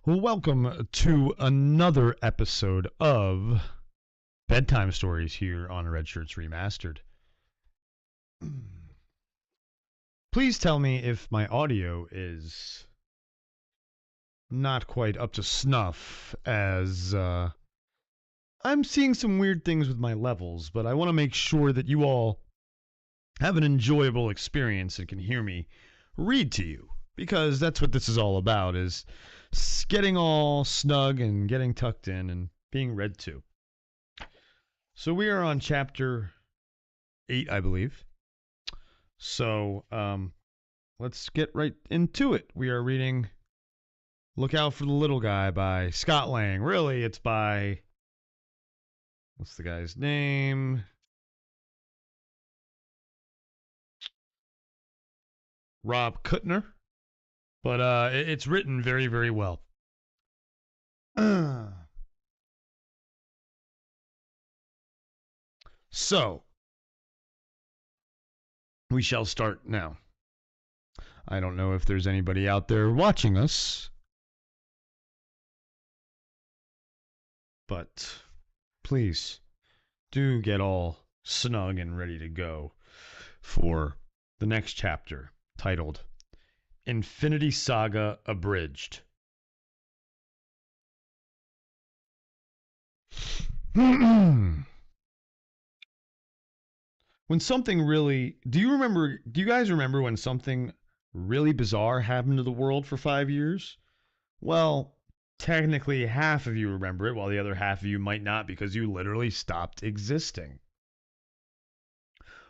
Welcome to another episode of Bedtime Stories here on Red Shirts Remastered. Please tell me if my audio is not quite up to snuff, as I'm seeing some weird things with my levels, but I want to make sure that you all have an enjoyable experience and can hear me read to you, because that's what this is all about, is getting all snug and getting tucked in and being read to. So we are on chapter 8, I believe. So let's get right into it. We are reading Look Out for the Little Guy by Scott Lang. Really, it's by, what's the guy's name? Rob Kuttner. But it's written very, very well. So, we shall start now. I don't know if there's anybody out there watching us, but please do get all snug and ready to go for the next chapter, titled Infinity Saga Abridged. When something really... Do you guys remember when something really bizarre happened to the world for 5 years? Well, technically half of you remember it, while the other half of you might not, because you literally stopped existing.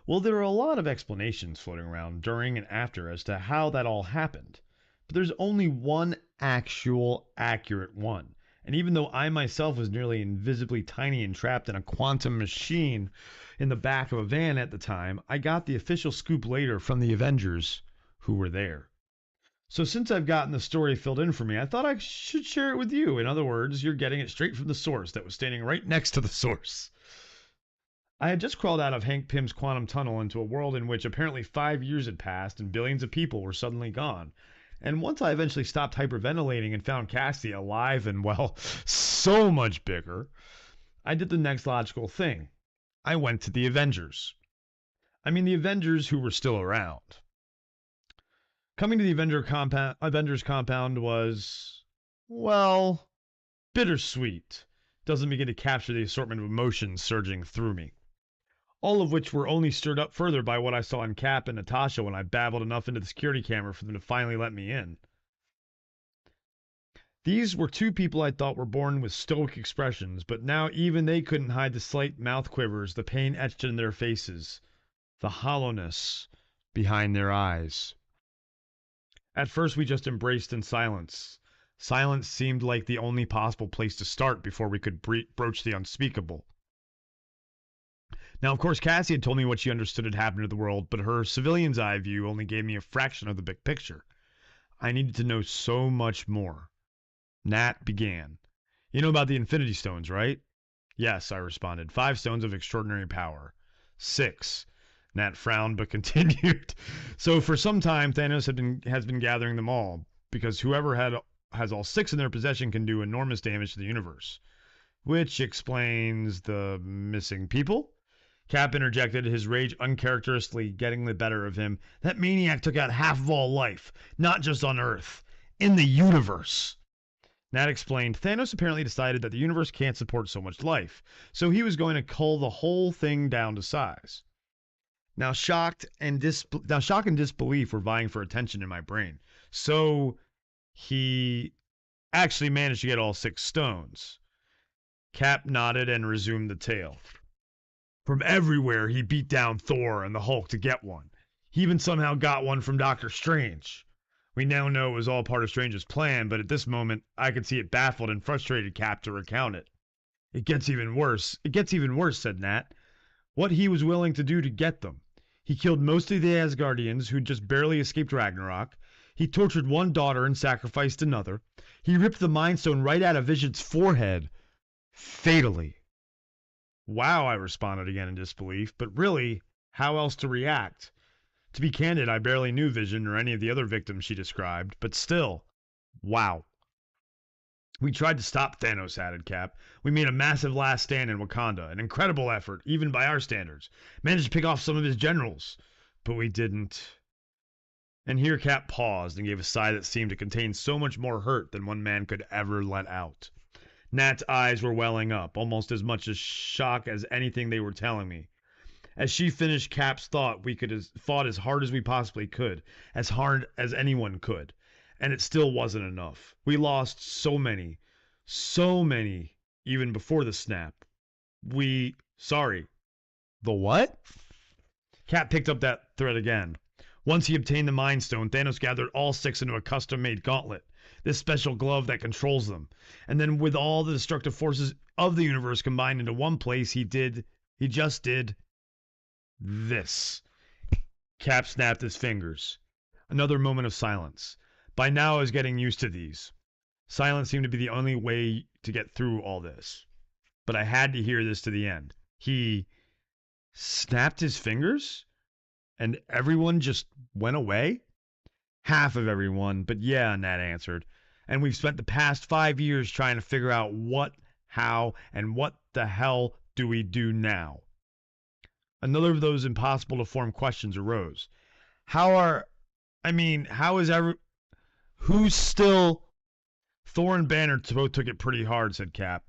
Well, there are a lot of explanations floating around during and after as to how that all happened, but there's only one actual accurate one. And even though I myself was nearly invisibly tiny and trapped in a quantum machine in the back of a van at the time, I got the official scoop later from the Avengers who were there. So since I've gotten the story filled in for me, I thought I should share it with you. In other words, you're getting it straight from the source that was standing right next to the source. I had just crawled out of Hank Pym's quantum tunnel into a world in which apparently 5 years had passed and billions of people were suddenly gone. And once I eventually stopped hyperventilating and found Cassie alive and, well, so much bigger, I did the next logical thing. I went to the Avengers. I mean, the Avengers who were still around. Coming to the Avengers compound was, well, bittersweet. Doesn't begin to capture the assortment of emotions surging through me. All of which were only stirred up further by what I saw in Cap and Natasha when I babbled enough into the security camera for them to finally let me in. These were two people I thought were born with stoic expressions, but now even they couldn't hide the slight mouth quivers, the pain etched in their faces, the hollowness behind their eyes. At first we just embraced in silence. Silence seemed like the only possible place to start before we could broach the unspeakable. Now, of course, Cassie had told me what she understood had happened to the world, but her civilian's eye view only gave me a fraction of the big picture. I needed to know so much more. Nat began. You know about the Infinity Stones, right? Yes, I responded. 5 stones of extraordinary power. 6. Nat frowned but continued. So for some time, Thanos has been gathering them all, because whoever has all 6 in their possession can do enormous damage to the universe. Which explains the missing people? Cap interjected, his rage uncharacteristically getting the better of him. That maniac took out half of all life, not just on Earth, in the universe. Nat explained, Thanos apparently decided that the universe can't support so much life, so he was going to cull the whole thing down to size. Now shock and disbelief were vying for attention in my brain, so he actually managed to get all 6 stones. Cap nodded and resumed the tale. From everywhere, he beat down Thor and the Hulk to get one. He even somehow got one from Doctor Strange. We now know it was all part of Strange's plan, but at this moment, I could see it baffled and frustrated Cap to recount it. It gets even worse, said Nat. What he was willing to do to get them. He killed most of the Asgardians who'd just barely escaped Ragnarok. He tortured one daughter and sacrificed another. He ripped the Mind Stone right out of Vision's forehead. Fatally. Wow, I responded again in disbelief, but really, how else to react? To be candid, I barely knew Vision or any of the other victims she described, but still, wow. We tried to stop Thanos, added Cap. We made a massive last stand in Wakanda, an incredible effort, even by our standards. Managed to pick off some of his generals. But we didn't. And here Cap paused and gave a sigh that seemed to contain so much more hurt than one man could ever let out. Nat's eyes were welling up, almost as much as shock as anything they were telling me. As she finished Cap's thought, we could have fought as hard as we possibly could, as hard as anyone could, and it still wasn't enough. We lost so many, even before the snap. Sorry. The what? Cap picked up that thread again. Once he obtained the Mind Stone, Thanos gathered all 6 into a custom-made gauntlet, this special glove that controls them. And then with all the destructive forces of the universe combined into one place, he just did this. Cap snapped his fingers. Another moment of silence. By now I was getting used to these. Silence seemed to be the only way to get through all this. But I had to hear this to the end. He snapped his fingers? And everyone just went away? Half of everyone, but yeah, Nat answered. And we've spent the past 5 years trying to figure out what, how, and what the hell do we do now? Another of those impossible to form questions arose. Who's still... Thor and Banner both took it pretty hard, said Cap.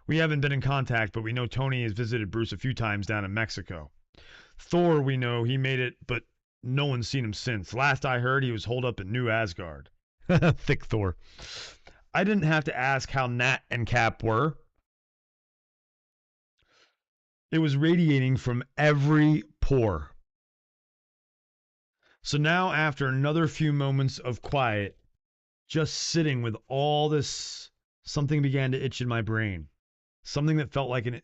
We haven't been in contact, but we know Tony has visited Bruce a few times down in Mexico. Thor, we know, he made it, but no one's seen him since. Last I heard, he was holed up in New Asgard. Thick Thor. I didn't have to ask how Nat and Cap were. It was radiating from every pore. So now, after another few moments of quiet, just sitting with all this, something began to itch in my brain. Something that felt like an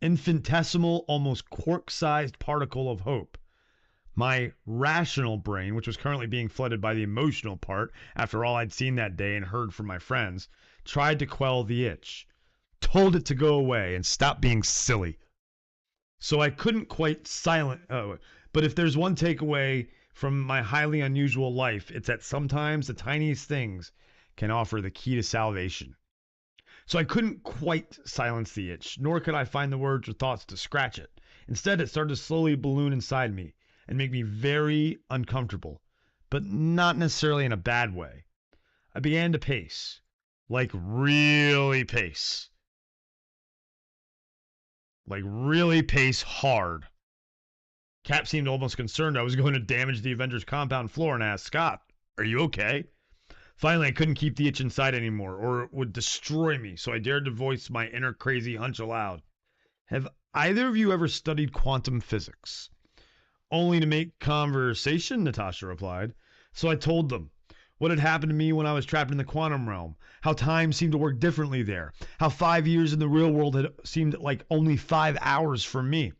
infinitesimal, almost quark-sized particle of hope. My rational brain, which was currently being flooded by the emotional part after all I'd seen that day and heard from my friends, tried to quell the itch, told it to go away and stop being silly. So I couldn't quite but if there's one takeaway from my highly unusual life, it's that sometimes the tiniest things can offer the key to salvation. So I couldn't quite silence the itch, nor could I find the words or thoughts to scratch it. Instead, it started to slowly balloon inside me and make me very uncomfortable, but not necessarily in a bad way. I began to pace, like really pace hard. Cap seemed almost concerned I was going to damage the Avengers compound floor and asked, Scott, are you okay? Finally, I couldn't keep the itch inside anymore, or it would destroy me, so I dared to voice my inner crazy hunch aloud. Have either of you ever studied quantum physics? Only to make conversation, Natasha replied. So I told them what had happened to me when I was trapped in the quantum realm, how time seemed to work differently there, how 5 years in the real world had seemed like only 5 hours for me.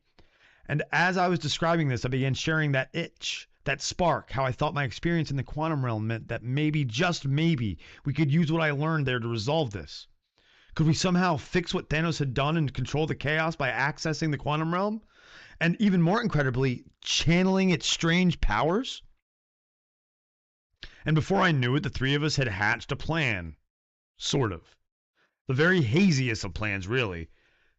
And as I was describing this, I began sharing that itch, that spark, how I thought my experience in the quantum realm meant that maybe, just maybe, we could use what I learned there to resolve this. Could we somehow fix what Thanos had done and control the chaos by accessing the quantum realm? And even more incredibly, channeling its strange powers? And before I knew it, the three of us had hatched a plan. Sort of. The very haziest of plans, really.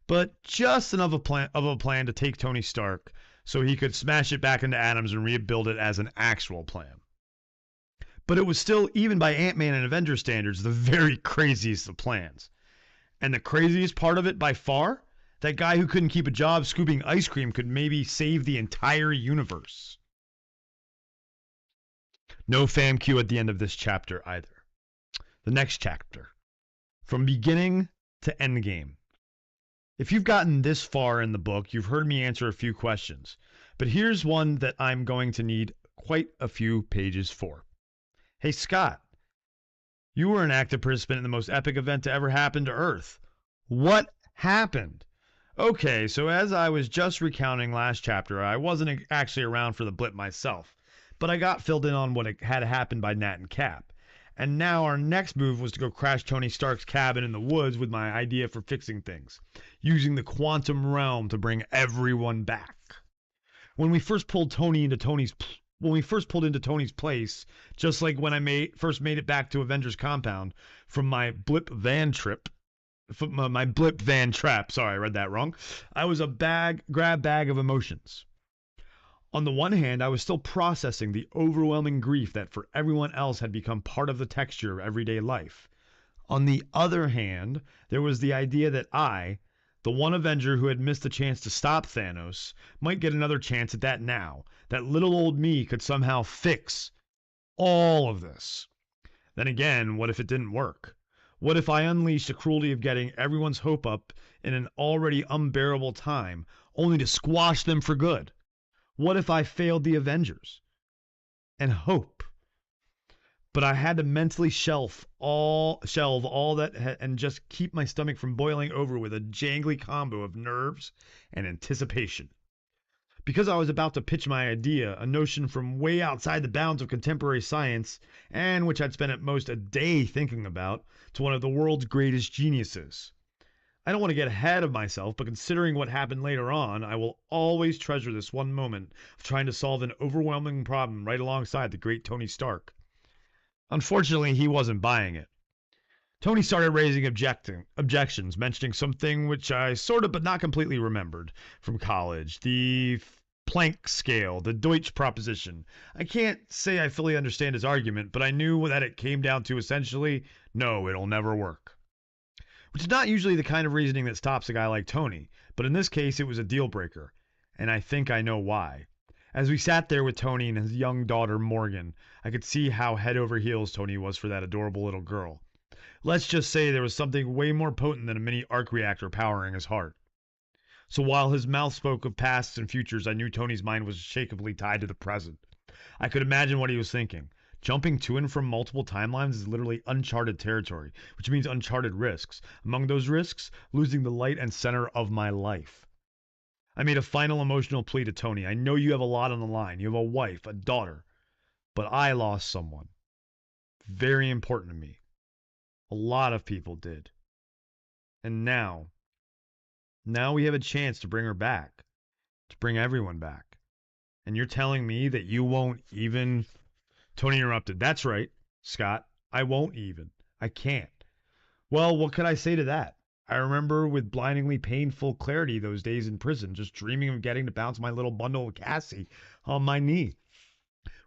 But just enough of a plan to take Tony Stark so he could smash it back into atoms and rebuild it as an actual plan. But it was still, even by Ant-Man and Avengers standards, the very craziest of plans. And the craziest part of it by far? That guy who couldn't keep a job scooping ice cream could maybe save the entire universe. No FAMQ at the end of this chapter either. The next chapter. From beginning to endgame. If you've gotten this far in the book, you've heard me answer a few questions. But here's one that I'm going to need quite a few pages for. Hey, Scott. You were an active participant in the most epic event to ever happen to Earth. What happened? Okay, so as I was just recounting last chapter, I wasn't actually around for the blip myself, but I got filled in on what had happened by Nat and Cap. And now our next move was to go crash Tony Stark's cabin in the woods with my idea for fixing things, using the quantum realm to bring everyone back. When we first pulled Tony into Tony's when we first pulled into Tony's place, just like when I first made it back to Avengers Compound from my blip van trip, my blip van trap. Sorry, I read that wrong. I was a grab bag of emotions. On the one hand, I was still processing the overwhelming grief that for everyone else had become part of the texture of everyday life. On the other hand, there was the idea that I, the one Avenger who had missed the chance to stop Thanos, might get another chance at that now. That little old me could somehow fix all of this. Then again, what if it didn't work? What if I unleashed the cruelty of getting everyone's hope up in an already unbearable time, only to squash them for good? What if I failed the Avengers? And hope. But I had to mentally shelve all that and just keep my stomach from boiling over with a jangly combo of nerves and anticipation. Because I was about to pitch my idea, a notion from way outside the bounds of contemporary science, and which I'd spent at most a day thinking about, to one of the world's greatest geniuses. I don't want to get ahead of myself, but considering what happened later on, I will always treasure this one moment of trying to solve an overwhelming problem right alongside the great Tony Stark. Unfortunately, he wasn't buying it. Tony started raising objections, mentioning something which I sort of but not completely remembered from college, the Planck scale, the Deutsch proposition. I can't say I fully understand his argument, but I knew that it came down to essentially, no, it'll never work. Which is not usually the kind of reasoning that stops a guy like Tony, but in this case it was a deal breaker, and I think I know why. As we sat there with Tony and his young daughter Morgan, I could see how head over heels Tony was for that adorable little girl. Let's just say there was something way more potent than a mini arc reactor powering his heart. So while his mouth spoke of pasts and futures, I knew Tony's mind was unshakably tied to the present. I could imagine what he was thinking. Jumping to and from multiple timelines is literally uncharted territory, which means uncharted risks. Among those risks, losing the light and center of my life. I made a final emotional plea to Tony. I know you have a lot on the line. You have a wife, a daughter. But I lost someone. Very important to me. A lot of people did. And now we have a chance to bring her back. To bring everyone back. And you're telling me that you won't even... Tony interrupted. That's right, Scott. I won't even. I can't. Well, what could I say to that? I remember with blindingly painful clarity those days in prison, just dreaming of getting to bounce my little bundle of Cassie on my knee.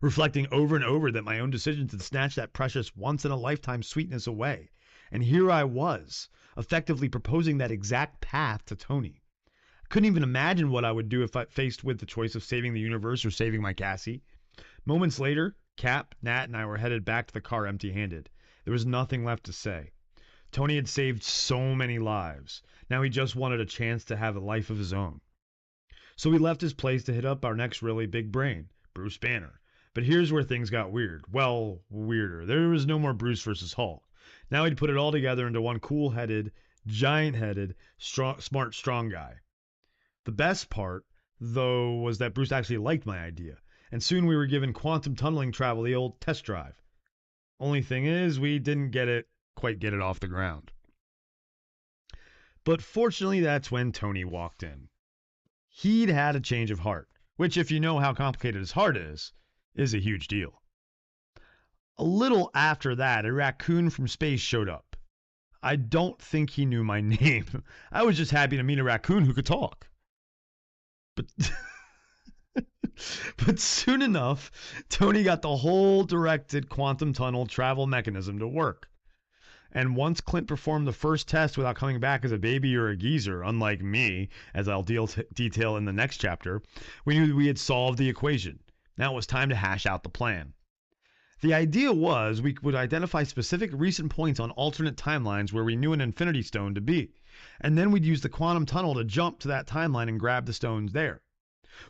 Reflecting over and over that my own decision to snatch that precious once-in-a-lifetime sweetness away. And here I was, effectively proposing that exact path to Tony. I couldn't even imagine what I would do if I faced with the choice of saving the universe or saving my Cassie. Moments later, Cap, Nat, and I were headed back to the car empty-handed. There was nothing left to say. Tony had saved so many lives. Now he just wanted a chance to have a life of his own. So we left his place to hit up our next really big brain, Bruce Banner. But here's where things got weird. Well, weirder. There was no more Bruce versus Hulk. Now he'd put it all together into one cool-headed, giant-headed, smart, strong guy. The best part, though, was that Bruce actually liked my idea. And soon we were given quantum tunneling travel the old test drive. Only thing is, we didn't quite get it off the ground. But fortunately, that's when Tony walked in. He'd had a change of heart, which, if you know how complicated his heart is a huge deal. A little after that, a raccoon from space showed up. I don't think he knew my name. I was just happy to meet a raccoon who could talk. But soon enough, Tony got the whole directed quantum tunnel travel mechanism to work. And once Clint performed the first test without coming back as a baby or a geezer, unlike me, as I'll detail in the next chapter, we knew we had solved the equation. Now it was time to hash out the plan. The idea was we would identify specific recent points on alternate timelines where we knew an infinity stone to be, and then we'd use the quantum tunnel to jump to that timeline and grab the stones there.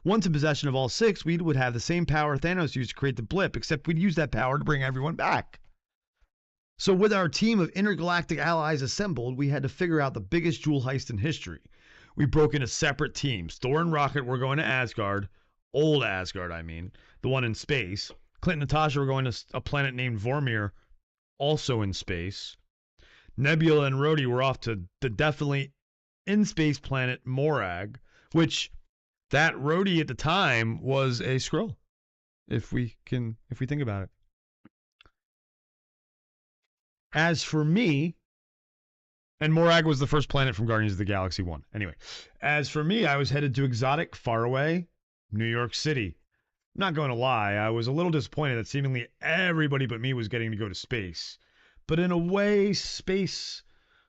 Once in possession of all six, we would have the same power Thanos used to create the blip, except we'd use that power to bring everyone back. So with our team of intergalactic allies assembled, we had to figure out the biggest jewel heist in history. We broke into separate teams. Thor and Rocket were going to Asgard, old Asgard I mean, the one in space. Clint and Natasha were going to a planet named Vormir, also in space. Nebula and Rhodey were off to the definitely in-space planet Morag, which that Rhodey at the time was a Skrull. if we think about it. As for me, and Morag was the first planet from Guardians of the Galaxy 1. Anyway, as for me, I was headed to exotic, faraway New York City. Not going to lie, I was a little disappointed that seemingly everybody but me was getting to go to space. But in a way, space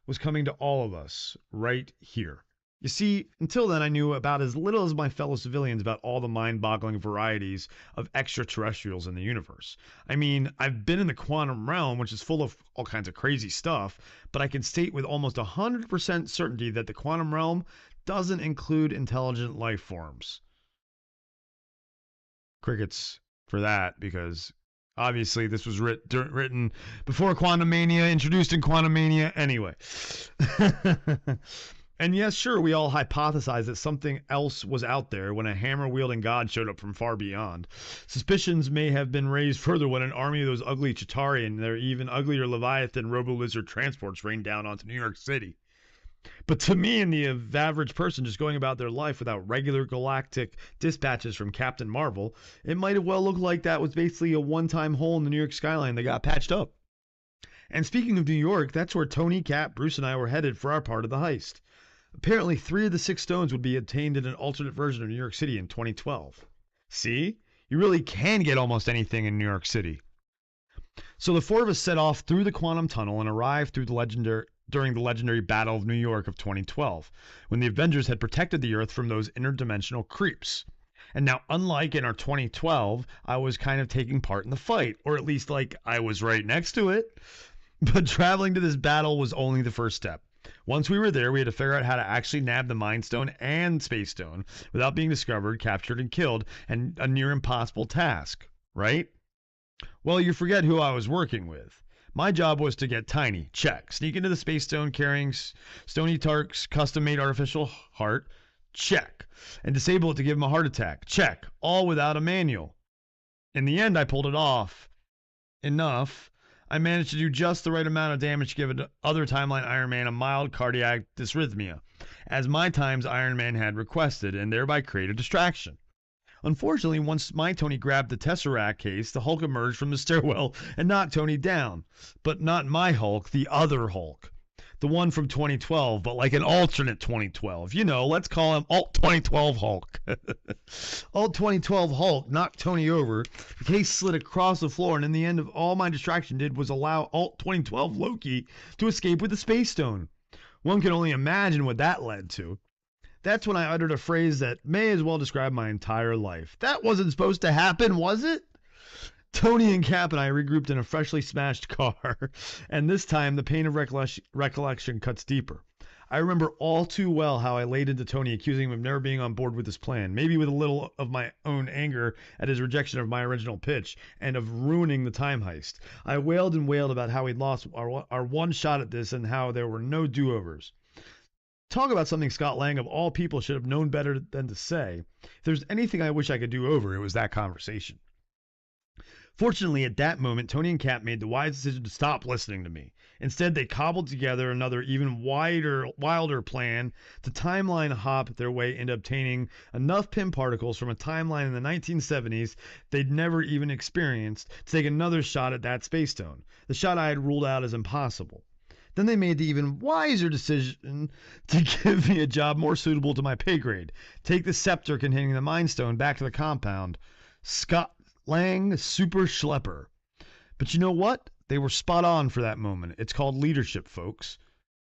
was coming to all of us right here. You see, until then, I knew about as little as my fellow civilians about all the mind boggling varieties of extraterrestrials in the universe. I mean, I've been in the quantum realm, which is full of all kinds of crazy stuff, but I can state with almost 100% certainty that the quantum realm doesn't include intelligent life forms. Crickets for that, because obviously this was written before Quantum Mania, introduced in Quantum Mania anyway. And yes, sure, we all hypothesized that something else was out there when a hammer-wielding god showed up from far beyond. Suspicions may have been raised further when an army of those ugly Chitauri and their even uglier Leviathan robo-lizard transports rained down onto New York City. But to me and the average person just going about their life without regular galactic dispatches from Captain Marvel, it might have well looked like that was basically a one-time hole in the New York skyline that got patched up. And speaking of New York, that's where Tony, Cap, Bruce, and I were headed for our part of the heist. Apparently, 3 of the 6 stones would be obtained in an alternate version of New York City in 2012. See? You really can get almost anything in New York City. So the 4 of us set off through the quantum tunnel and arrived during the legendary Battle of New York of 2012, when the Avengers had protected the Earth from those interdimensional creeps. And now, unlike in our 2012, I was kind of taking part in the fight, or at least like I was right next to it. But traveling to this battle was only the first step. Once we were there, we had to figure out how to actually nab the Mind Stone and Space Stone without being discovered, captured, and killed, and a near impossible task, right? Well, you forget who I was working with. My job was to get Tiny, check. Sneak into the Space Stone carrying Stony Tark's custom-made artificial heart, check. And disable it to give him a heart attack, check. All without a manual. In the end, I pulled it off. Enough. I managed to do just the right amount of damage to give other timeline Iron Man a mild cardiac dysrhythmia, as my times Iron Man had requested, and thereby create a distraction. Unfortunately, once my Tony grabbed the Tesseract case, the Hulk emerged from the stairwell and knocked Tony down. But not my Hulk, the other Hulk. The one from 2012, but like an alternate 2012. You know, let's call him Alt 2012 Hulk. Alt 2012 Hulk knocked Tony over. The case slid across the floor, and in the end of all my distraction did was allow Alt 2012 Loki to escape with the Space Stone. One can only imagine what that led to. That's when I uttered a phrase that may as well describe my entire life. That wasn't supposed to happen, was it? Tony and Cap and I regrouped in a freshly smashed car, and this time the pain of recollection cuts deeper. I remember all too well how I laid into Tony, accusing him of never being on board with his plan, maybe with a little of my own anger at his rejection of my original pitch, and of ruining the time heist. I wailed and wailed about how we'd lost our one shot at this and how there were no do-overs. Talk about something Scott Lang, of all people, should have known better than to say. If there's anything I wish I could do over, it was that conversation. Fortunately, at that moment, Tony and Cap made the wise decision to stop listening to me. Instead, they cobbled together another even wilder plan to timeline hop their way into obtaining enough Pym particles from a timeline in the 1970s they'd never even experienced to take another shot at that Space Stone, the shot I had ruled out as impossible. Then they made the even wiser decision to give me a job more suitable to my pay grade. Take the scepter containing the Mind Stone back to the compound. Scott Lang, super schlepper. But you know what? They were spot on for that moment. It's called leadership, folks.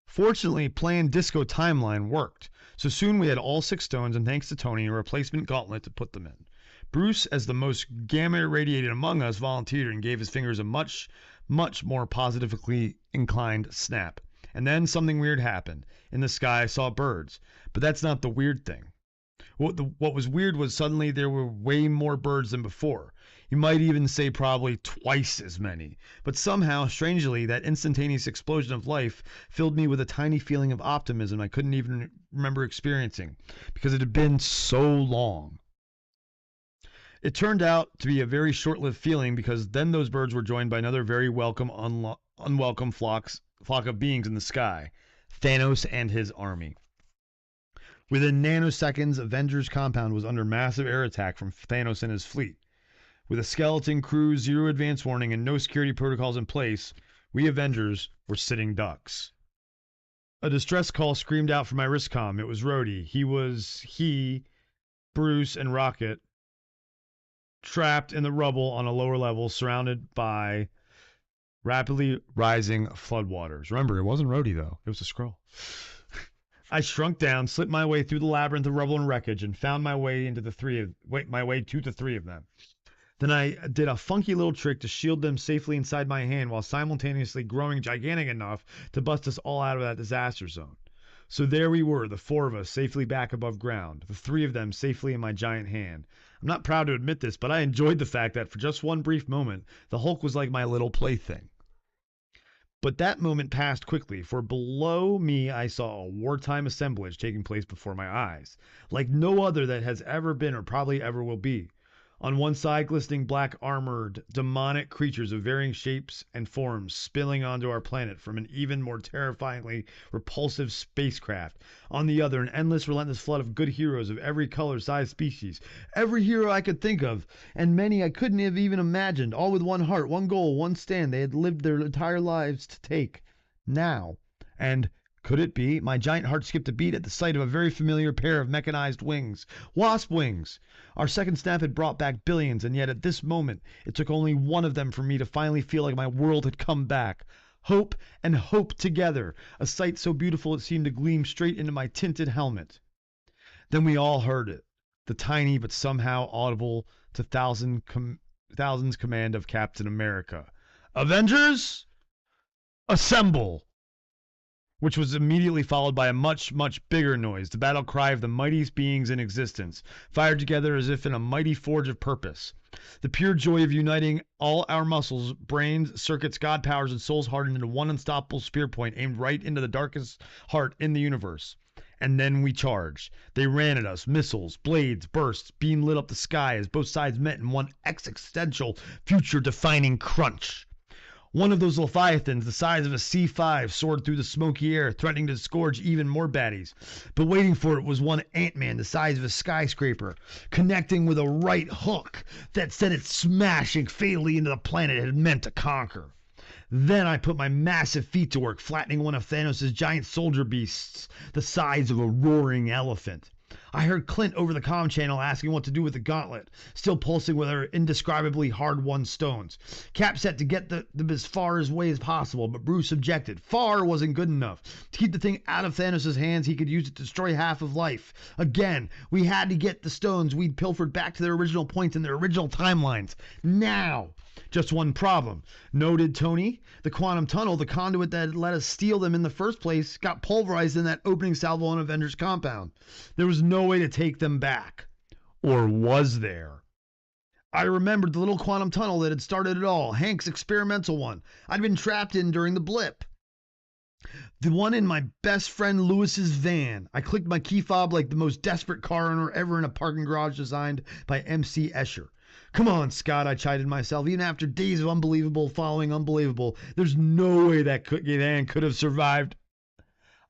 Fortunately, Plan Disco Timeline worked. So soon we had all 6 stones, and thanks to Tony, a replacement gauntlet to put them in. Bruce, as the most gamma irradiated among us, volunteered and gave his fingers a much more positively inclined snap. And then something weird happened. In the sky, I saw birds. But that's not the weird thing. What was weird was suddenly there were way more birds than before. You might even say probably twice as many. But somehow, strangely, that instantaneous explosion of life filled me with a tiny feeling of optimism I couldn't even remember experiencing, because it had been so long. It turned out to be a very short-lived feeling, because then those birds were joined by another very welcome, unwelcome flock of beings in the sky, Thanos and his army. Within nanoseconds, Avengers Compound was under massive air attack from Thanos and his fleet. With a skeleton crew, zero advance warning, and no security protocols in place, we Avengers were sitting ducks. A distress call screamed out from my wristcom. It was Rhodey. He, Bruce, and Rocket trapped in the rubble on a lower level, surrounded by rapidly rising floodwaters. Remember, it wasn't Rhodey, though. It was a Skrull. I shrunk down, slipped my way through the labyrinth of rubble and wreckage, and found my way to the three of them. Then I did a funky little trick to shield them safely inside my hand while simultaneously growing gigantic enough to bust us all out of that disaster zone. So there we were, the four of us safely back above ground, the three of them safely in my giant hand. I'm not proud to admit this, but I enjoyed the fact that for just one brief moment, the Hulk was like my little plaything. But that moment passed quickly, for below me I saw a wartime assemblage taking place before my eyes, like no other that has ever been or probably ever will be. On one side, glistening black armored, demonic creatures of varying shapes and forms spilling onto our planet from an even more terrifyingly repulsive spacecraft. On the other, an endless, relentless flood of good heroes of every color, size, species. Every hero I could think of, and many I couldn't have even imagined, all with one heart, one goal, one stand they had lived their entire lives to take. Now. And could it be? My giant heart skipped a beat at the sight of a very familiar pair of mechanized wings. Wasp wings! Our second snap had brought back billions, and yet at this moment it took only one of them for me to finally feel like my world had come back. Hope and hope together, a sight so beautiful it seemed to gleam straight into my tinted helmet. Then we all heard it, the tiny but somehow audible to thousands command of Captain America. Avengers, assemble! Which was immediately followed by a much, much bigger noise, the battle cry of the mightiest beings in existence, fired together as if in a mighty forge of purpose. The pure joy of uniting all our muscles, brains, circuits, god powers, and souls hardened into one unstoppable spear point aimed right into the darkest heart in the universe. And then we charged. They ran at us, missiles, blades, bursts, beam lit up the sky as both sides met in one existential, future-defining crunch. One of those leviathans, the size of a C5, soared through the smoky air, threatening to disgorge even more baddies. But waiting for it was one Ant-Man, the size of a skyscraper, connecting with a right hook that sent it smashing fatally into the planet it had meant to conquer. Then I put my massive feet to work, flattening one of Thanos' giant soldier beasts, the size of a roaring elephant. I heard Clint over the comm channel asking what to do with the gauntlet, still pulsing with her indescribably hard-won stones. Cap set to get them as far away as possible, but Bruce objected. Far wasn't good enough. To keep the thing out of Thanos' hands, he could use it to destroy half of life. Again, we had to get the stones we'd pilfered back to their original points in their original timelines. Now! Just one problem. Noted Tony, the quantum tunnel, the conduit that let us steal them in the first place, got pulverized in that opening salvo on Avengers compound. There was no way to take them back. Or was there? I remembered the little quantum tunnel that had started it all, Hank's experimental one. I'd been trapped in during the blip. The one in my best friend Lewis's van. I clicked my key fob like the most desperate car owner ever in a parking garage designed by M.C. Escher. Come on, Scott, I chided myself. Even after days of unbelievable following unbelievable, there's no way that van could have survived.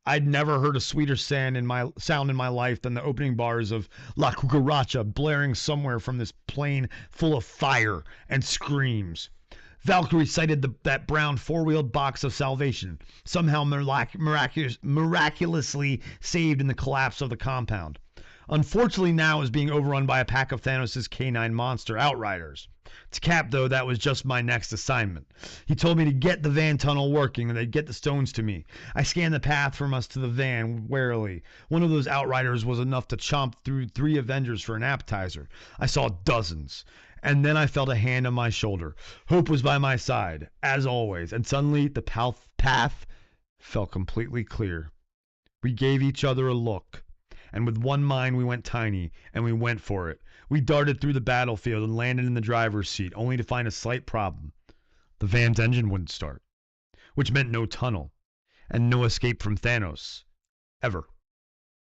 I'd never heard a sweeter sound in my life than the opening bars of La Cucaracha blaring somewhere from this plane full of fire and screams. Valkyrie sighted that brown four-wheeled box of salvation, somehow miraculously saved in the collapse of the compound. Unfortunately, now it was being overrun by a pack of Thanos' canine monster outriders. To Cap, though, that was just my next assignment. He told me to get the van tunnel working and they'd get the stones to me. I scanned the path from us to the van warily. One of those outriders was enough to chomp through 3 Avengers for an appetizer. I saw dozens. And then I felt a hand on my shoulder. Hope was by my side, as always, and suddenly the path felt completely clear. We gave each other a look. And with one mind we went tiny, and we went for it. We darted through the battlefield and landed in the driver's seat, only to find a slight problem. The van's engine wouldn't start, which meant no tunnel, and no escape from Thanos. Ever.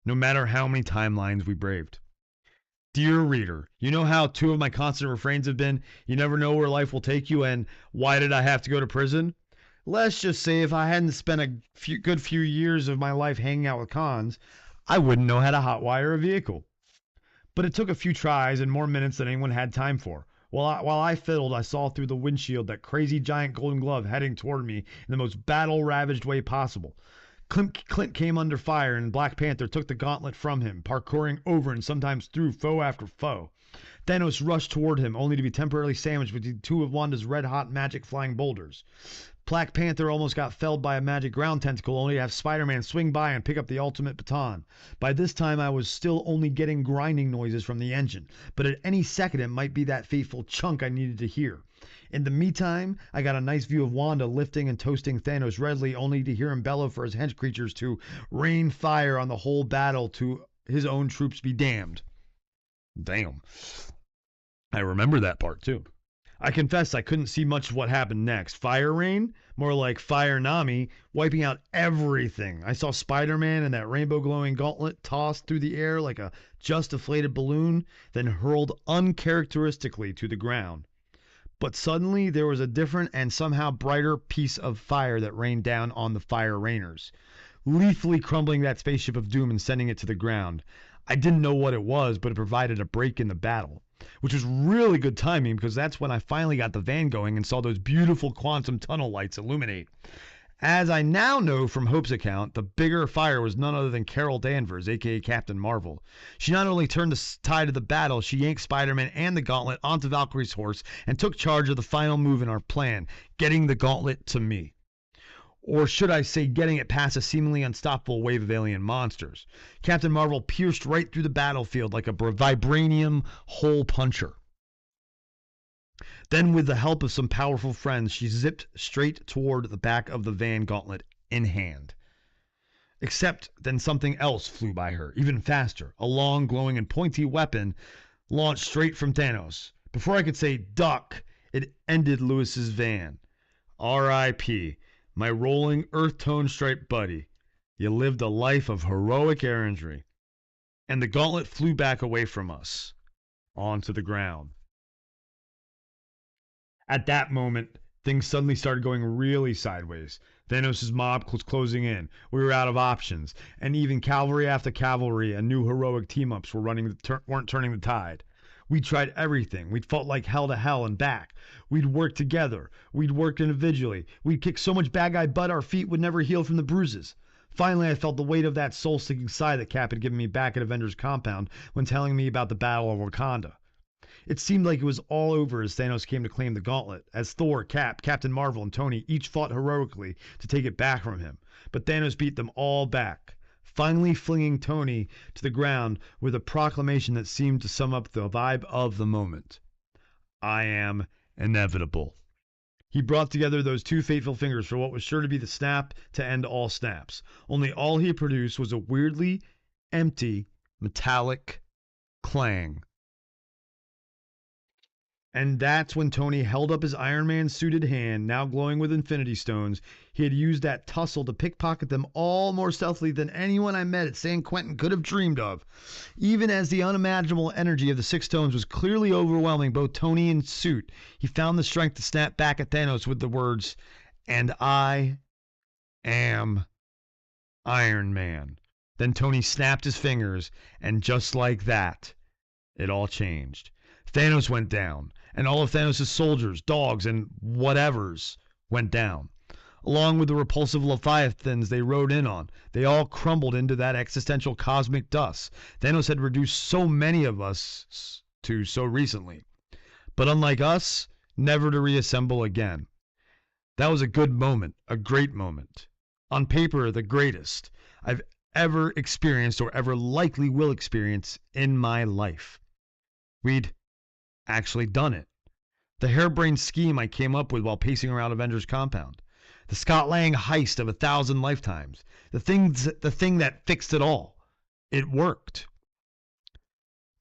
No matter how many timelines we braved. Dear reader, you know how 2 of my constant refrains have been, you never know where life will take you, and why did I have to go to prison? Let's just say if I hadn't spent a good few years of my life hanging out with cons, I wouldn't know how to hotwire a vehicle. But it took a few tries and more minutes than anyone had time for. While I fiddled, I saw through the windshield that crazy giant golden glove heading toward me in the most battle-ravaged way possible. Clint came under fire, and Black Panther took the gauntlet from him, parkouring over and sometimes through foe after foe. Thanos rushed toward him, only to be temporarily sandwiched between two of Wanda's red-hot magic flying boulders. Black Panther almost got felled by a magic ground tentacle, only to have Spider-Man swing by and pick up the ultimate baton. By this time, I was still only getting grinding noises from the engine, but at any second it might be that fateful chunk I needed to hear. In the meantime, I got a nice view of Wanda lifting and toasting Thanos redly, only to hear him bellow for his hench creatures to rain fire on the whole battle to his own troops be damned. Damn. I remember that part too. I confess I couldn't see much of what happened next. Fire rain? More like Fire Nami, wiping out everything. I saw Spider-Man and that rainbow glowing gauntlet tossed through the air like a just deflated balloon, then hurled uncharacteristically to the ground. But suddenly there was a different and somehow brighter piece of fire that rained down on the fire rainers, lethally crumbling that spaceship of doom and sending it to the ground. I didn't know what it was, but it provided a break in the battle, which was really good timing because that's when I finally got the van going and saw those beautiful quantum tunnel lights illuminate. As I now know from Hope's account, the bigger fire was none other than Carol Danvers, aka Captain Marvel. She not only turned the tide of the battle, she yanked Spider-Man and the gauntlet onto Valkyrie's horse and took charge of the final move in our plan, getting the gauntlet to me. Or should I say getting it past a seemingly unstoppable wave of alien monsters. Captain Marvel pierced right through the battlefield like a vibranium hole puncher. Then, with the help of some powerful friends, she zipped straight toward the back of the van, gauntlet in hand. Except then something else flew by her, even faster, a long, glowing, and pointy weapon launched straight from Thanos. Before I could say duck, it ended Lewis's van. R.I.P., my rolling earth-tone striped buddy. You lived a life of heroic errandry. And the gauntlet flew back away from us, onto the ground. At that moment, things suddenly started going really sideways. Thanos' mob was closing in. We were out of options. And even cavalry after cavalry and new heroic team-ups weren't turning the tide. We tried everything. We'd fought like hell to hell and back. We'd worked together. We'd worked individually. We'd kicked so much bad guy butt our feet would never heal from the bruises. Finally, I felt the weight of that soul-sinking sigh that Cap had given me back at Avengers Compound when telling me about the Battle of Wakanda. It seemed like it was all over as Thanos came to claim the gauntlet, as Thor, Cap, Captain Marvel, and Tony each fought heroically to take it back from him. But Thanos beat them all back, finally flinging Tony to the ground with a proclamation that seemed to sum up the vibe of the moment. I am inevitable. He brought together those two fateful fingers for what was sure to be the snap to end all snaps. Only all he produced was a weirdly empty, metallic clang. And that's when Tony held up his Iron Man suited hand, now glowing with Infinity Stones. He had used that tussle to pickpocket them all more stealthily than anyone I met at San Quentin could have dreamed of. Even as the unimaginable energy of the Six Stones was clearly overwhelming both Tony and Suit, he found the strength to snap back at Thanos with the words, "And I am Iron Man." Then Tony snapped his fingers, and just like that, it all changed. Thanos went down, and all of Thanos' soldiers, dogs, and whatevers went down. Along with the repulsive leviathans they rode in on, they all crumbled into that existential cosmic dust Thanos had reduced so many of us to so recently. But unlike us, never to reassemble again. That was a good moment, a great moment. On paper, the greatest I've ever experienced or ever likely will experience in my life. We'd actually done it. The harebrained scheme I came up with while pacing around Avengers Compound. The Scott Lang heist of 1,000 lifetimes. The thing that fixed it all. It worked.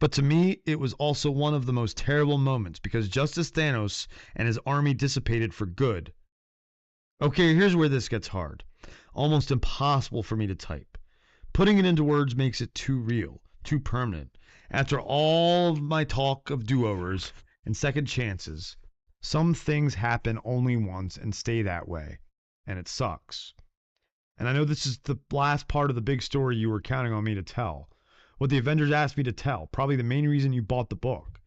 But to me, it was also one of the most terrible moments because just as Thanos and his army dissipated for good. Okay, here's where this gets hard. Almost impossible for me to type. Putting it into words makes it too real, too permanent. After all of my talk of do-overs and second chances, some things happen only once and stay that way, and it sucks. And I know this is the last part of the big story you were counting on me to tell. What the Avengers asked me to tell, probably the main reason you bought the book.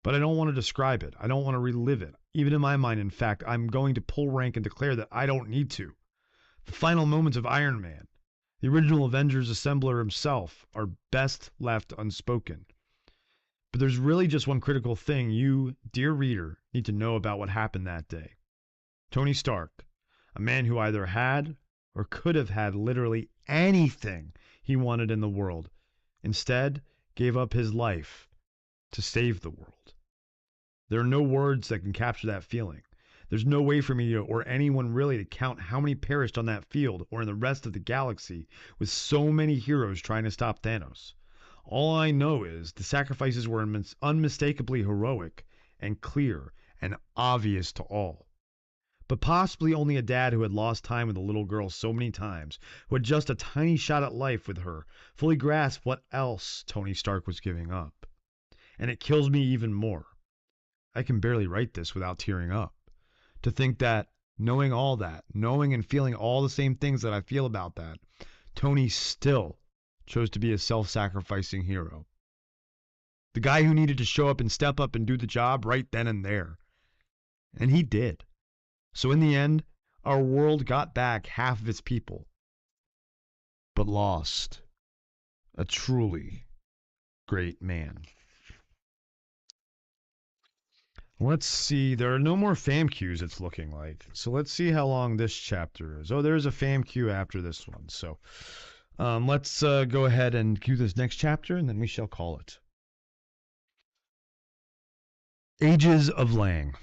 But I don't want to describe it. I don't want to relive it. Even in my mind, in fact, I'm going to pull rank and declare that I don't need to. The final moments of Iron Man, the original Avengers assembler himself, are best left unspoken. But there's really just one critical thing you, dear reader, need to know about what happened that day. Tony Stark, a man who either had or could have had literally anything he wanted in the world, instead gave up his life to save the world. There are no words that can capture that feeling. There's no way for me or anyone really to count how many perished on that field or in the rest of the galaxy with so many heroes trying to stop Thanos. All I know is the sacrifices were unmistakably heroic and clear and obvious to all. But possibly only a dad who had lost time with a little girl so many times, who had just a tiny shot at life with her, fully grasped what else Tony Stark was giving up. And it kills me even more. I can barely write this without tearing up. To think that, knowing all that, knowing and feeling all the same things that I feel about that, Tony still chose to be a self-sacrificing hero. The guy who needed to show up and step up and do the job right then and there. And he did. So in the end, our world got back half of its people, but lost a truly great man. Let's see, there are no more FAMQs, it's looking like. So let's see how long this chapter is. Oh, there's a FAMQ after this one. So let's go ahead and cue this next chapter, and then we shall call it. Ages of Lang.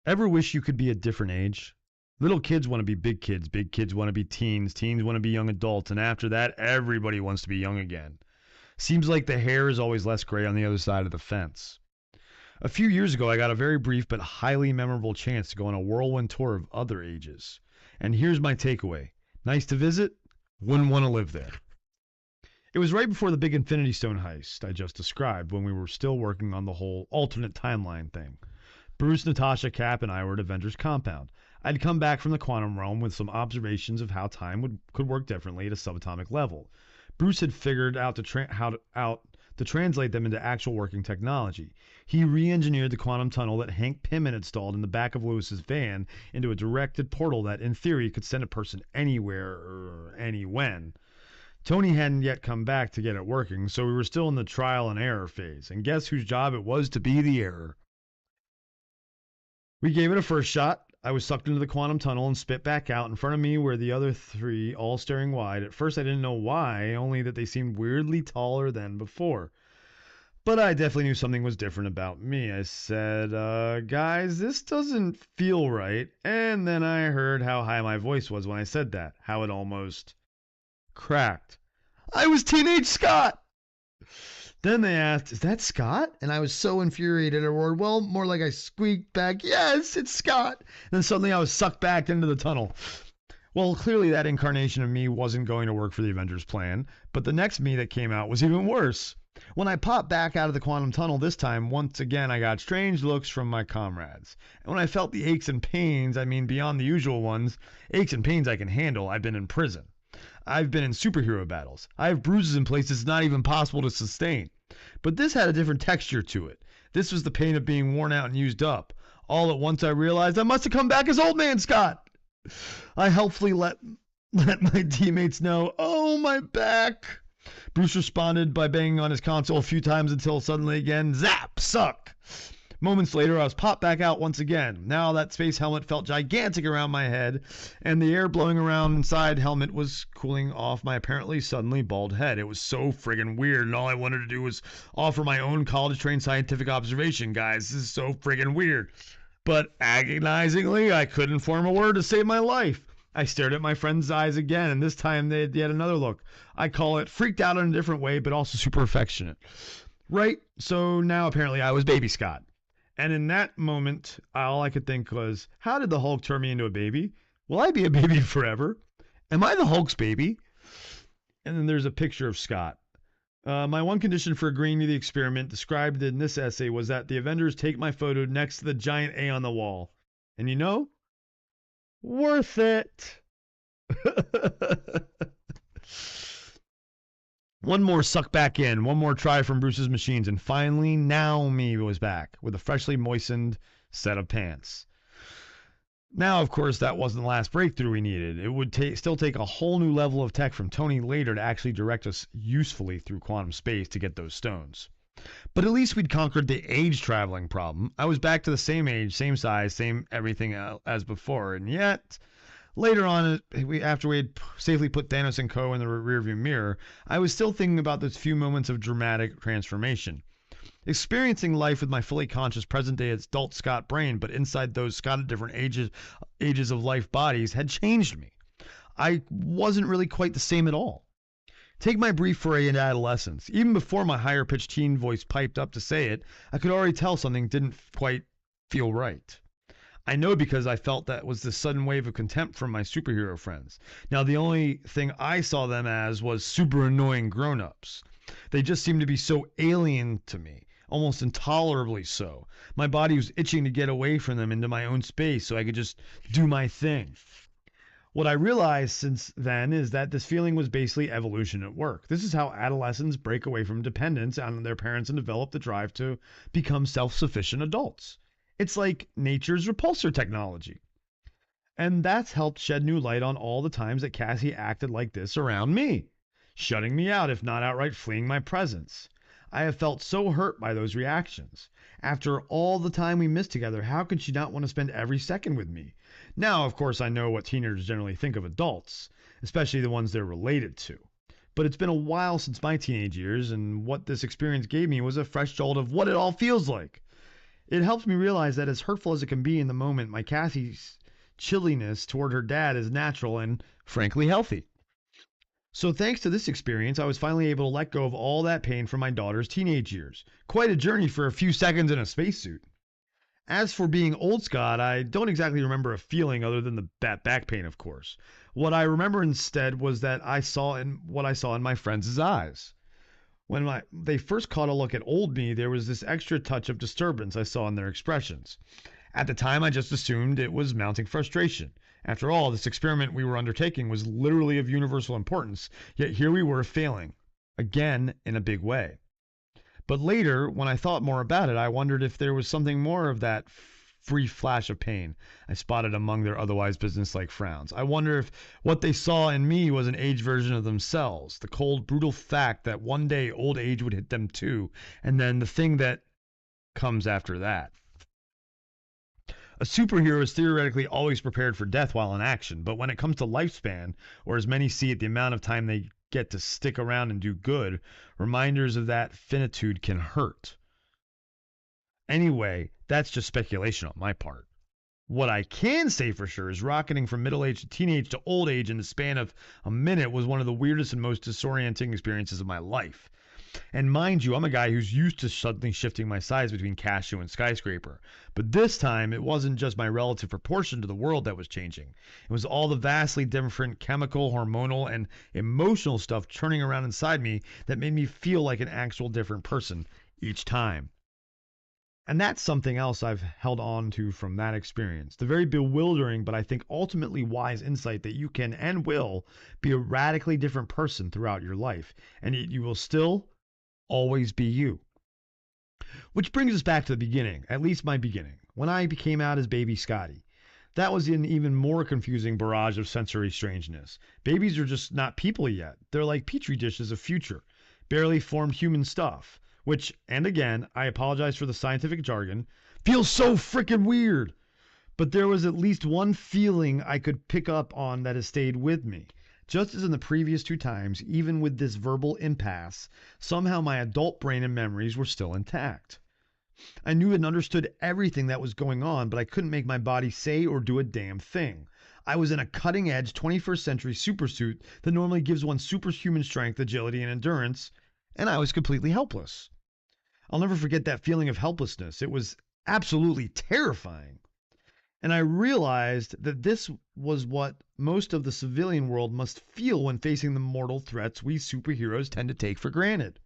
Ever wish you could be a different age? Little kids want to be big kids want to be teens want to be young adults, and after that, everybody wants to be young again. Seems like the hair is always less gray on the other side of the fence. A few years ago, I got a very brief but highly memorable chance to go on a whirlwind tour of other ages. And here's my takeaway. Nice to visit, wouldn't want to live there. It was right before the big Infinity Stone heist I just described, when we were still working on the whole alternate timeline thing. Bruce, Natasha, Cap, and I were at Avengers Compound. I'd come back from the quantum realm with some observations of how time could work differently at a subatomic level. Bruce had figured out how to translate them into actual working technology. He re-engineered the quantum tunnel that Hank Pym had installed in the back of Lewis's van into a directed portal that, in theory, could send a person anywhere or any-when. Tony hadn't yet come back to get it working, so we were still in the trial and error phase. And guess whose job it was to be the error? We gave it a first shot. I was sucked into the quantum tunnel and spit back out. In front of me were the other three, all staring wide. At first I didn't know why, only that they seemed weirdly taller than before. But I definitely knew something was different about me. I said, guys, this doesn't feel right. And then I heard how high my voice was when I said that, how it almost cracked. I was teenage Scott! Then they asked, is that Scott? And I was so infuriated I roared, well, more like I squeaked back, yes, it's Scott. And then suddenly I was sucked back into the tunnel. Well, clearly that incarnation of me wasn't going to work for the Avengers plan, but the next me that came out was even worse. When I popped back out of the quantum tunnel this time, once again I got strange looks from my comrades. And when I felt the aches and pains, I mean beyond the usual ones, aches and pains I can handle, I've been in prison. I've been in superhero battles. I have bruises in places it's not even possible to sustain. But this had a different texture to it. This was the pain of being worn out and used up. All at once I realized I must have come back as Old Man Scott. I helpfully let my teammates know, oh, my back. Bruce responded by banging on his console a few times until suddenly again, zap, suck. Moments later, I was popped back out once again. Now that space helmet felt gigantic around my head, and the air blowing around inside helmet was cooling off my apparently suddenly bald head. It was so friggin' weird, and all I wanted to do was offer my own college-trained scientific observation. Guys, this is so friggin' weird. But agonizingly, I couldn't form a word to save my life. I stared at my friend's eyes again, and this time they had yet another look. I call it freaked out in a different way, but also super affectionate. Right, so now apparently I was Baby Scott. And in that moment, all I could think was, how did the Hulk turn me into a baby? Will I be a baby forever? Am I the Hulk's baby? And then there's a picture of Scott. My one condition for agreeing to the experiment described in this essay was that the Avengers take my photo next to the giant A on the wall. And you know? Worth it! One more suck back in, one more try from Bruce's machines, and finally, now me was back with a freshly moistened set of pants. Now, of course, that wasn't the last breakthrough we needed. It would still take a whole new level of tech from Tony later to actually direct us usefully through quantum space to get those stones. But at least we'd conquered the age traveling problem. I was back to the same age, same size, same everything as before, and yet later on, after we had safely put Thanos and Co. in the rearview mirror, I was still thinking about those few moments of dramatic transformation. Experiencing life with my fully conscious present-day adult Scott brain, but inside those Scott at different ages of life bodies, had changed me. I wasn't really quite the same at all. Take my brief foray into adolescence. Even before my higher-pitched teen voice piped up to say it, I could already tell something didn't quite feel right. I know because I felt that was this sudden wave of contempt from my superhero friends. Now, the only thing I saw them as was super annoying grown-ups. They just seemed to be so alien to me, almost intolerably so. My body was itching to get away from them into my own space so I could just do my thing. What I realized since then is that this feeling was basically evolution at work. This is how adolescents break away from dependence on their parents and develop the drive to become self-sufficient adults. It's like nature's repulsor technology. And that's helped shed new light on all the times that Cassie acted like this around me, shutting me out, if not outright fleeing my presence. I have felt so hurt by those reactions. After all the time we missed together, how could she not want to spend every second with me? Now, of course, I know what teenagers generally think of adults, especially the ones they're related to. But it's been a while since my teenage years, and what this experience gave me was a fresh jolt of what it all feels like. It helps me realize that as hurtful as it can be in the moment, my Cassie's chilliness toward her dad is natural and, frankly, healthy. So thanks to this experience, I was finally able to let go of all that pain from my daughter's teenage years. Quite a journey for a few seconds in a spacesuit. As for being old Scott, I don't exactly remember a feeling other than that back pain, of course. What I remember instead was that what I saw in my friends' eyes. When they first caught a look at old me, there was this extra touch of disturbance I saw in their expressions. At the time, I just assumed it was mounting frustration. After all, this experiment we were undertaking was literally of universal importance, yet here we were failing. Again, in a big way. But later, when I thought more about it, I wondered if there was something more of that brief flash of pain I spotted among their otherwise businesslike frowns. I wonder if what they saw in me was an aged version of themselves, the cold, brutal fact that one day old age would hit them too, and then the thing that comes after that. A superhero is theoretically always prepared for death while in action, but when it comes to lifespan, or as many see it, the amount of time they get to stick around and do good, reminders of that finitude can hurt. Anyway, that's just speculation on my part. What I can say for sure is rocketing from middle age to teenage to old age in the span of a minute was one of the weirdest and most disorienting experiences of my life. And mind you, I'm a guy who's used to suddenly shifting my size between cashew and skyscraper. But this time, it wasn't just my relative proportion to the world that was changing. It was all the vastly different chemical, hormonal, and emotional stuff churning around inside me that made me feel like an actual different person each time. And that's something else I've held on to from that experience. The very bewildering, but I think ultimately wise insight that you can and will be a radically different person throughout your life, and yet you will still always be you. Which brings us back to the beginning, at least my beginning, when I came out as baby Scotty. That was an even more confusing barrage of sensory strangeness. Babies are just not people yet. They're like petri dishes of future, barely formed human stuff, which, and again, I apologize for the scientific jargon, feels so frickin' weird. But there was at least one feeling I could pick up on that has stayed with me. Just as in the previous two times, even with this verbal impasse, somehow my adult brain and memories were still intact. I knew and understood everything that was going on, but I couldn't make my body say or do a damn thing. I was in a cutting-edge 21st century supersuit that normally gives one superhuman strength, agility, and endurance, and I was completely helpless. I'll never forget that feeling of helplessness. It was absolutely terrifying. And I realized that this was what most of the civilian world must feel when facing the mortal threats we superheroes tend to take for granted.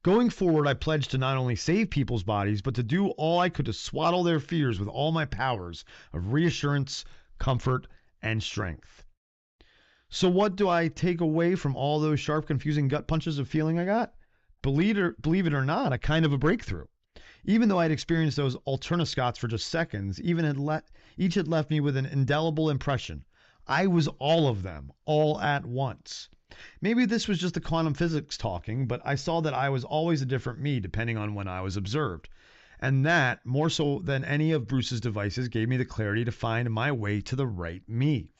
Going forward, I pledged to not only save people's bodies, but to do all I could to swaddle their fears with all my powers of reassurance, comfort, and strength. So what do I take away from all those sharp, confusing gut punches of feeling I got? Believe it or not, a kind of a breakthrough. Even though I'd experienced those alternoscots for just seconds, each had left me with an indelible impression. I was all of them, all at once. Maybe this was just the quantum physics talking, but I saw that I was always a different me depending on when I was observed. And that, more so than any of Bruce's devices, gave me the clarity to find my way to the right me.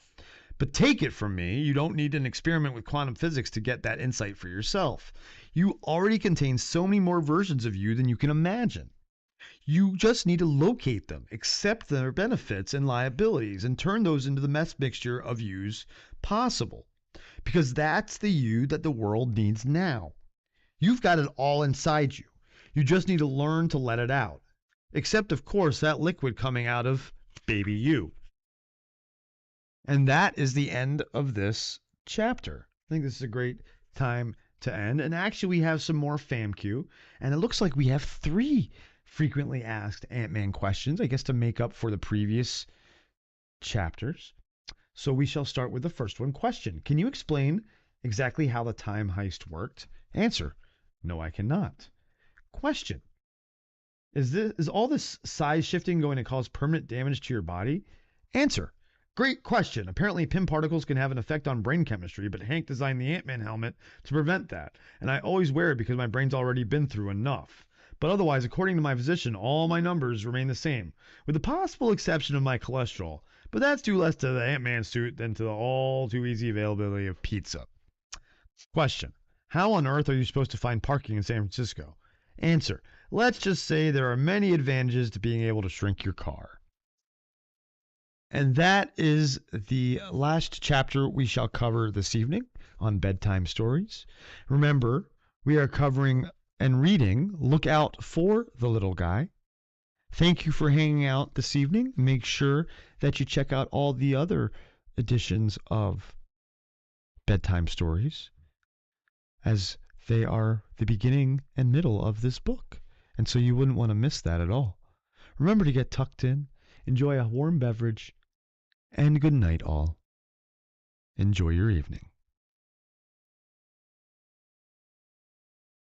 But take it from me, you don't need an experiment with quantum physics to get that insight for yourself. You already contain so many more versions of you than you can imagine. You just need to locate them, accept their benefits and liabilities, and turn those into the best mixture of yous possible. Because that's the you that the world needs now. You've got it all inside you. You just need to learn to let it out. Except, of course, that liquid coming out of baby you. And that is the end of this chapter. I think this is a great time to end. And actually, we have some more FAMQ. And it looks like we have 3 frequently asked Ant-Man questions, I guess, to make up for the previous chapters. So we shall start with the first one. Question: can you explain exactly how the time heist worked? Answer: no, I cannot. Question: is all this size shifting going to cause permanent damage to your body? Answer: great question. Apparently, Pym particles can have an effect on brain chemistry, but Hank designed the Ant-Man helmet to prevent that, and I always wear it because my brain's already been through enough. But otherwise, according to my physician, all my numbers remain the same, with the possible exception of my cholesterol. But that's due less to the Ant-Man suit than to the all too easy availability of pizza. Question: how on earth are you supposed to find parking in San Francisco? Answer: let's just say there are many advantages to being able to shrink your car. And that is the last chapter we shall cover this evening on Bedtime Stories. Remember, we are covering and reading Look Out for the Little Guy. Thank you for hanging out this evening. Make sure that you check out all the other editions of Bedtime Stories, as they are the beginning and middle of this book. And so you wouldn't want to miss that at all. Remember to get tucked in, enjoy a warm beverage, and good night all. Enjoy your evening.